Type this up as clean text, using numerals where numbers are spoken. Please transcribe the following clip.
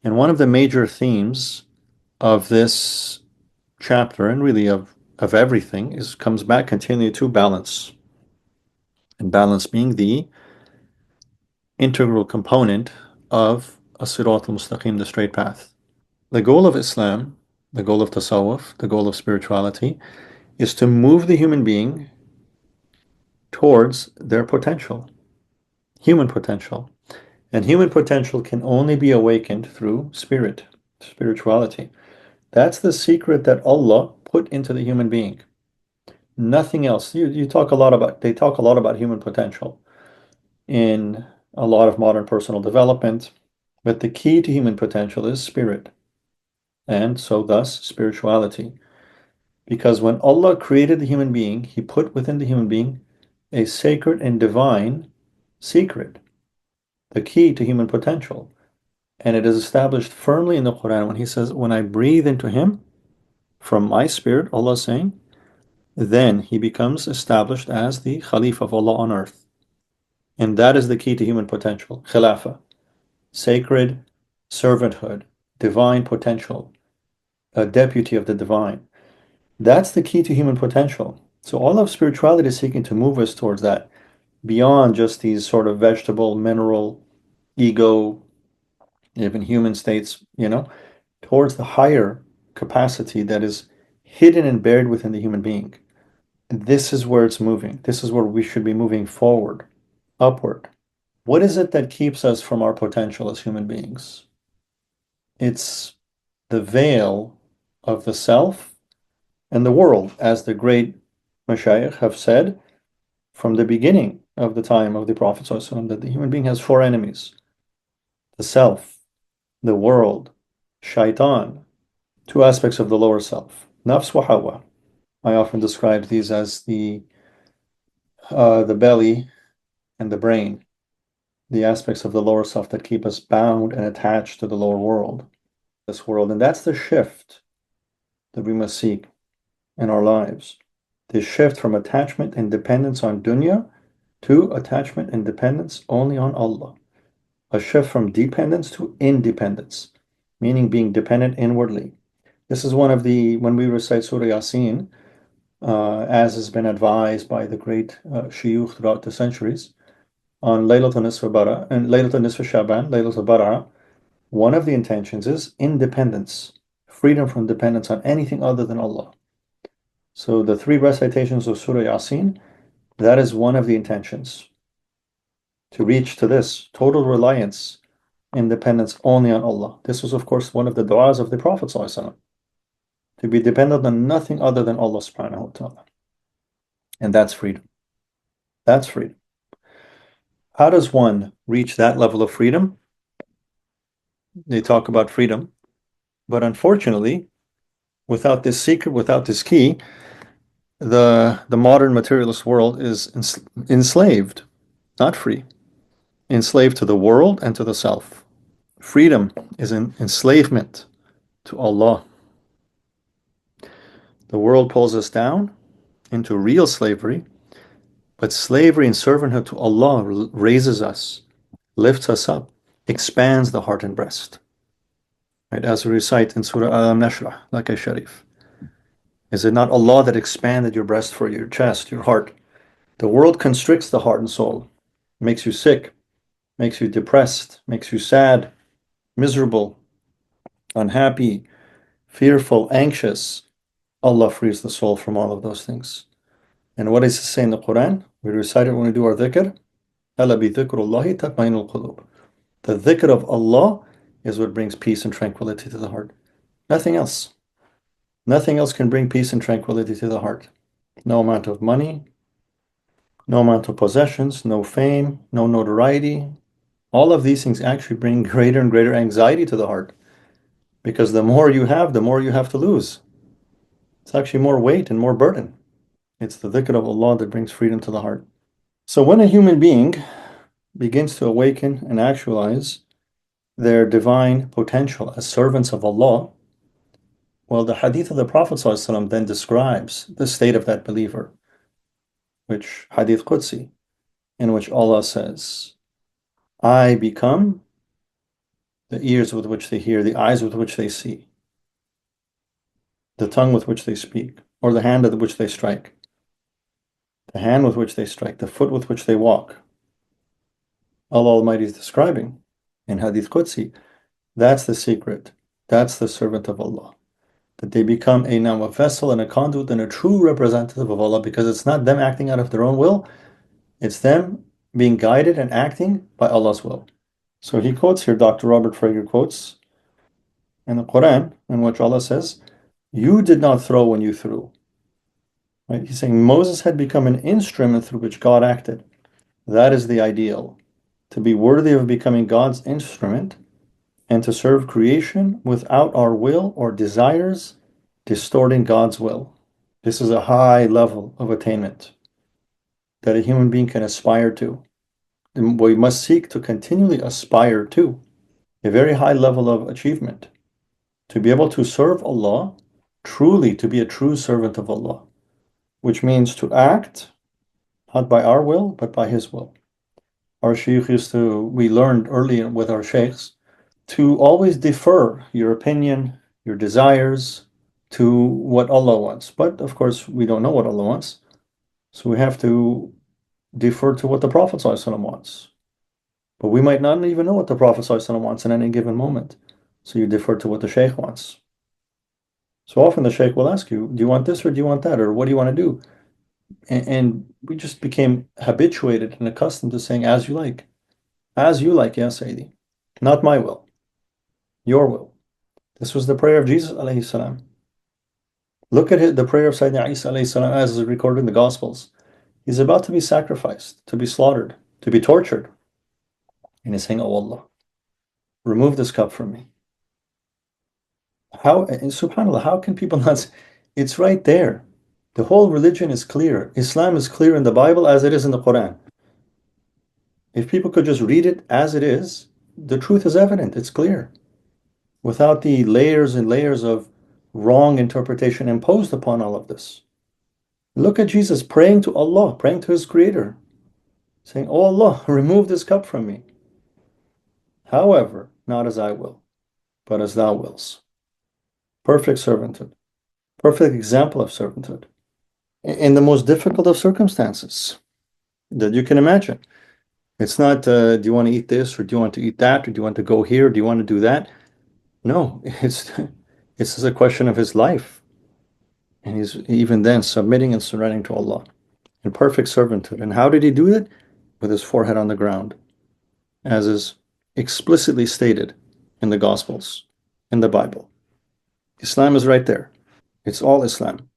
And one of the major themes of this chapter, and really of everything, comes back continually to balance. And balance being the integral component of a sirat al-mustaqim, the straight path. The goal of Islam, the goal of tasawwuf, the goal of spirituality, is to move the human being towards their potential, human potential. And human potential can only be awakened through spirituality. That's the secret that Allah put into the human being. Nothing else. They talk a lot about human potential in a lot of modern personal development, but the key to human potential is spirit, and so thus spirituality. Because when Allah created the human being, He put within the human being a sacred and divine secret, the key to human potential. And it is established firmly in the Quran when He says, when I breathe into him from my spirit, Allah is saying, then he becomes established as the Khalifah of Allah on earth. And that is the key to human potential. Khilafah, sacred servanthood, divine potential, a deputy of the divine. That's the key to human potential. So all of spirituality is seeking to move us towards that, beyond just these sort of vegetable, mineral, ego, even human states, towards the higher capacity that is hidden and buried within the human being. This is where it's moving. This is where we should be moving forward, upward. What is it that keeps us from our potential as human beings? It's the veil of the self and the world, as the great mashayikh have said from the beginning of the time of the Prophet ﷺ, that the human being has four enemies: the self, the world, shaitan, two aspects of the lower self, nafs wa hawa. I often describe these as the belly and the brain, the aspects of the lower self that keep us bound and attached to the lower world, this world. And that's the shift that we must seek in our lives. The shift from attachment and dependence on dunya to attachment and dependence only on Allah. A shift from dependence to independence, meaning being dependent inwardly. This is one of when we recite Surah Yasin, as has been advised by the great shuyukh throughout the centuries, on Laylatul Nisf Bara and Laylatul Nisf Shaban, Laylatul Bara, one of the intentions is independence, freedom from dependence on anything other than Allah. So the three recitations of Surah Yasin, that is one of the intentions, to reach to this total reliance and dependence only on Allah. This was, of course, one of the du'as of the Prophet ﷺ, to be dependent on nothing other than Allah subhanahu wa ta'ala. And that's freedom. That's freedom. How does one reach that level of freedom? They talk about freedom, but unfortunately, without this secret, without this key, the modern materialist world is enslaved, not free, enslaved to the world and to the self. Freedom is an enslavement to Allah. The world pulls us down into real slavery, but slavery and servanthood to Allah raises us, lifts us up, expands the heart and breast. Right, as we recite in Surah Al-Nashrah, like a Sharif. Is it not Allah that expanded your breast for your chest, your heart? The world constricts the heart and soul, makes you sick, makes you depressed, makes you sad, miserable, unhappy, fearful, anxious. Allah frees the soul from all of those things. And what does it say in the Quran? We recite it when we do our dhikr. أَلَا بِذِكْرُ اللَّهِ تَطْمَئِنُّ الْقُلُوبُ. The dhikr of Allah is what brings peace and tranquility to the heart. Nothing else. Nothing else can bring peace and tranquility to the heart. No amount of money, no amount of possessions, no fame, no notoriety. All of these things actually bring greater and greater anxiety to the heart, because the more you have, the more you have to lose. It's actually more weight and more burden. It's the dhikr of Allah that brings freedom to the heart. So when a human being begins to awaken and actualize their divine potential as servants of Allah, well, the hadith of the Prophet ﷺ then describes the state of that believer, which hadith Qudsi, in which Allah says, I become the ears with which they hear, the eyes with which they see, the tongue with which they speak, or the hand with which they strike, the hand with which they strike, the foot with which they walk. Allah Almighty is describing in Hadith Qudsi, that's the secret. That's the servant of Allah. That they become a vessel and a conduit and a true representative of Allah, because it's not them acting out of their own will, it's them being guided and acting by Allah's will. So he quotes here, Dr. Robert Frager quotes in the Quran, in which Allah says, you did not throw when you threw. Right? He's saying Moses had become an instrument through which God acted. That is the ideal, to be worthy of becoming God's instrument and to serve creation without our will or desires distorting God's will. This is a high level of attainment that a human being can aspire to. And we must seek to continually aspire to a very high level of achievement, to be able to serve Allah, truly to be a true servant of Allah, which means to act not by our will, but by His will. Our shaykh we learned early with our shaykhs, to always defer your opinion, your desires to what Allah wants. But of course, we don't know what Allah wants. So we have to defer to what the Prophet ﷺ wants. But we might not even know what the Prophet ﷺ wants in any given moment. So you defer to what the Shaykh wants. So often the Shaykh will ask you, do you want this or do you want that? Or what do you want to do? And we just became habituated and accustomed to saying, as you like. As you like, Ya Sayyidi. Not my will. Your will. This was the prayer of Jesus alayhi salam. Look at the prayer of Sayyidina Isa alayhi salam as is recorded in the Gospels. He's about to be sacrificed, to be slaughtered, to be tortured. And he's saying, oh Allah, remove this cup from me. How, and subhanAllah, how can people not? It's right there. The whole religion is clear. Islam is clear in the Bible as it is in the Quran. If people could just read it as it is, the truth is evident. It's clear. Without the layers and layers of wrong interpretation imposed upon all of this. Look at Jesus praying to Allah, praying to His Creator, saying, oh Allah, remove this cup from me. However, not as I will, but as Thou wills. Perfect servanthood. Perfect example of servanthood. In the most difficult of circumstances that you can imagine. It's not, do you want to eat this, or do you want to eat that, or do you want to go here, or do you want to do that? No, it's just a question of his life. And he's even then submitting and surrendering to Allah in perfect servanthood. And how did he do it? With his forehead on the ground, as is explicitly stated in the Gospels, in the Bible. Islam is right there. It's all Islam.